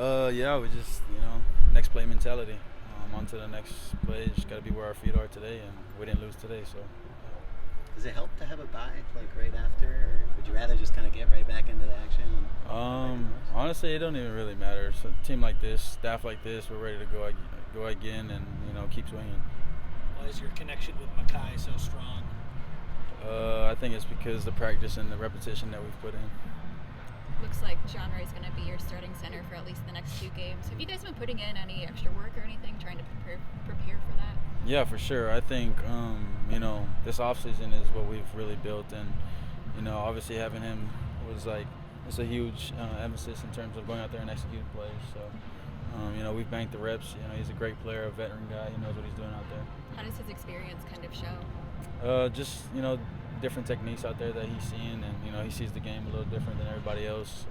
Yeah, we just, next play mentality. On to the next play. Just got to be where our feet are today, and we didn't lose today, so. Does it help to have a bye, like right after, or would you rather just kind of get right back into the action? Honestly, it don't even really matter. So a team like this, staff like this, we're ready to go again and, keep swinging. Why is your connection with Makai so strong? I think it's because the practice and the repetition that we've put in. Looks like John Ray is going to be your starting center for at least the next 2 games. Have you guys been putting in any extra work or anything, trying to prepare for that? Yeah, for sure. I think, this offseason is what we've really built. And, obviously having him was it's a huge emphasis in terms of going out there and executing plays. So, we've banked the reps. He's a great player, a veteran guy. He knows what he's doing out there. How does his experience kind of show? Just, different techniques out there that he's seeing, and he sees the game a little different than everybody else.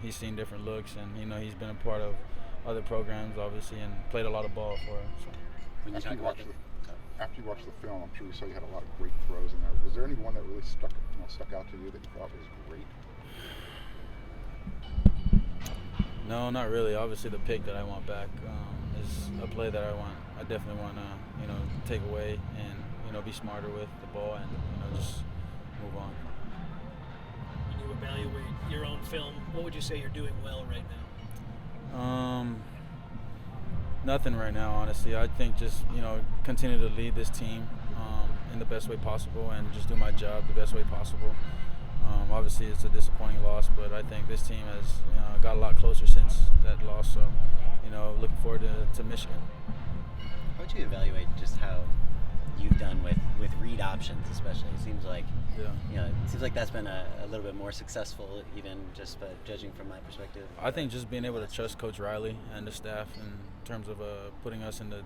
He's seen different looks, and he's been a part of other programs obviously and played a lot of ball for us. So. After you watched the film, I'm sure you saw you had a lot of great throws in there. Was there any one that really stuck out to you that you thought was great? No, not really. Obviously the pick that I want back is a play that I definitely want to take away and be smarter with the ball and just move on. When you evaluate your own film, what would you say you're doing well right now? Nothing right now, honestly. I think just continue to lead this team in the best way possible and just do my job the best way possible. Obviously it's a disappointing loss, but I think this team has got a lot closer since that loss, so looking forward to Michigan. How would you evaluate just how you've done with read options, especially? It seems like that's been a little bit more successful, even just judging from my perspective. I think just being able to trust Coach Riley and the staff in terms of putting us in the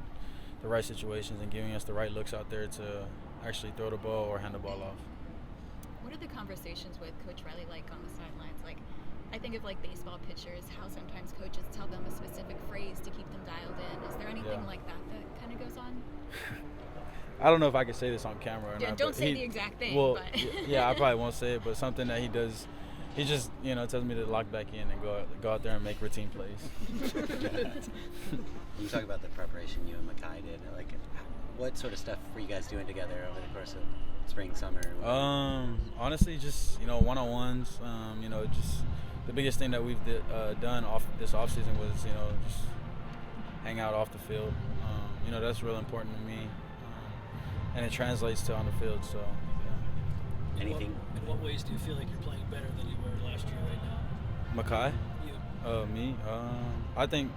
right situations and giving us the right looks out there to actually throw the ball or hand the ball off. What are the conversations with Coach Riley like on the sidelines? Like, I think of baseball pitchers, how sometimes coaches tell them a specific phrase to keep them dialed in. Is there anything like that kind of goes on? I don't know if I can say this on camera or not. Don't say the exact thing. Well, but. Yeah, I probably won't say it, but something that he does, he just, tells me to lock back in and go out there and make routine plays. You talk about the preparation you and Makai did. What sort of stuff were you guys doing together over the course of spring, summer? Honestly, just, one-on-ones. Just the biggest thing that we've done this offseason was, just hang out off the field. That's real important to me. And it translates to on the field, so. Yeah. Anything? In what ways do you feel like you're playing better than you were last year right now? Makai? You. Me? I think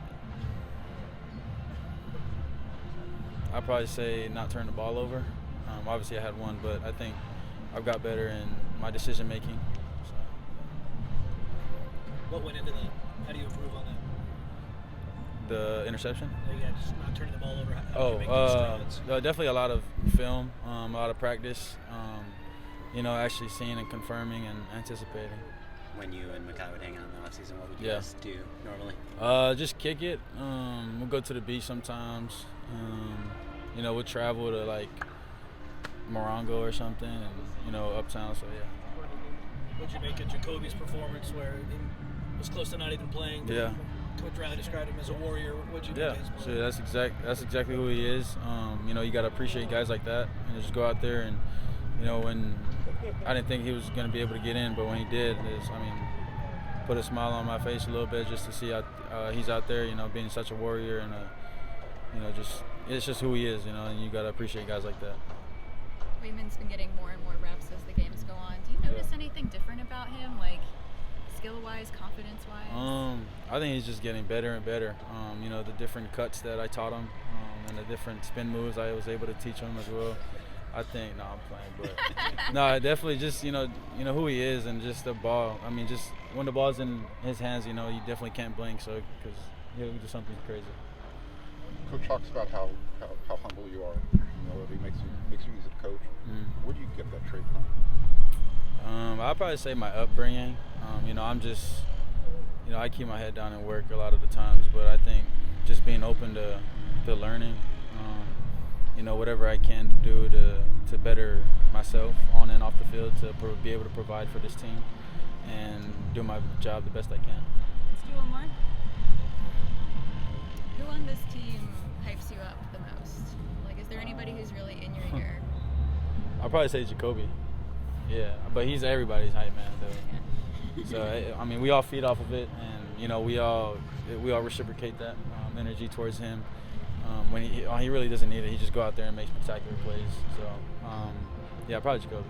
I'd probably say not turn the ball over. Obviously I had one, but I think I've got better in my decision making. So. What went into that? How do you improve on that? The interception? Yeah, just not turning the ball over. How do you make those strides? Definitely a lot of film, a lot of practice, actually seeing and confirming and anticipating. When you and Makai would hang out in the offseason, what would you guys do normally? Just kick it. We'll go to the beach sometimes. We'll travel to Morongo or something and, uptown, so yeah. What'd you make of Jacoby's performance where he was close to not even playing? Yeah. Coach Riley described him as a warrior. What'd you do? Yeah, so that's exactly who he is. You got to appreciate guys like that and just go out there and, when I didn't think he was going to be able to get in, but when he did, put a smile on my face a little bit just to see how he's out there, being such a warrior and, it's just who he is, and you got to appreciate guys like that. Raymond's been getting more and more reps as the games go on. Do you notice anything different about him, skill-wise, confidence-wise? I think he's just getting better and better. The different cuts that I taught him and the different spin moves I was able to teach him as well. I think, I'm playing, but no, definitely just, who he is and just the ball. Just when the ball's in his hands, you definitely can't blink, so because he'll do something crazy. Coach talks about how humble you are. He makes you as a coach. Mm-hmm. Where do you get that trait from? I'd probably say my upbringing. I'm just, I keep my head down and work a lot of the times, but I think just being open to learning, whatever I can do to better myself on and off the field to be able to provide for this team and do my job the best I can. Let's do one more. Who on this team hypes you up the most? Like, is there anybody who's really in your ear? I'll probably say Jacoby. Yeah, but he's everybody's hype man, though. So I mean, we all feed off of it, and you know, we all reciprocate that energy towards him. When he really doesn't need it, he just go out there and make spectacular plays. So yeah, probably Jacoby.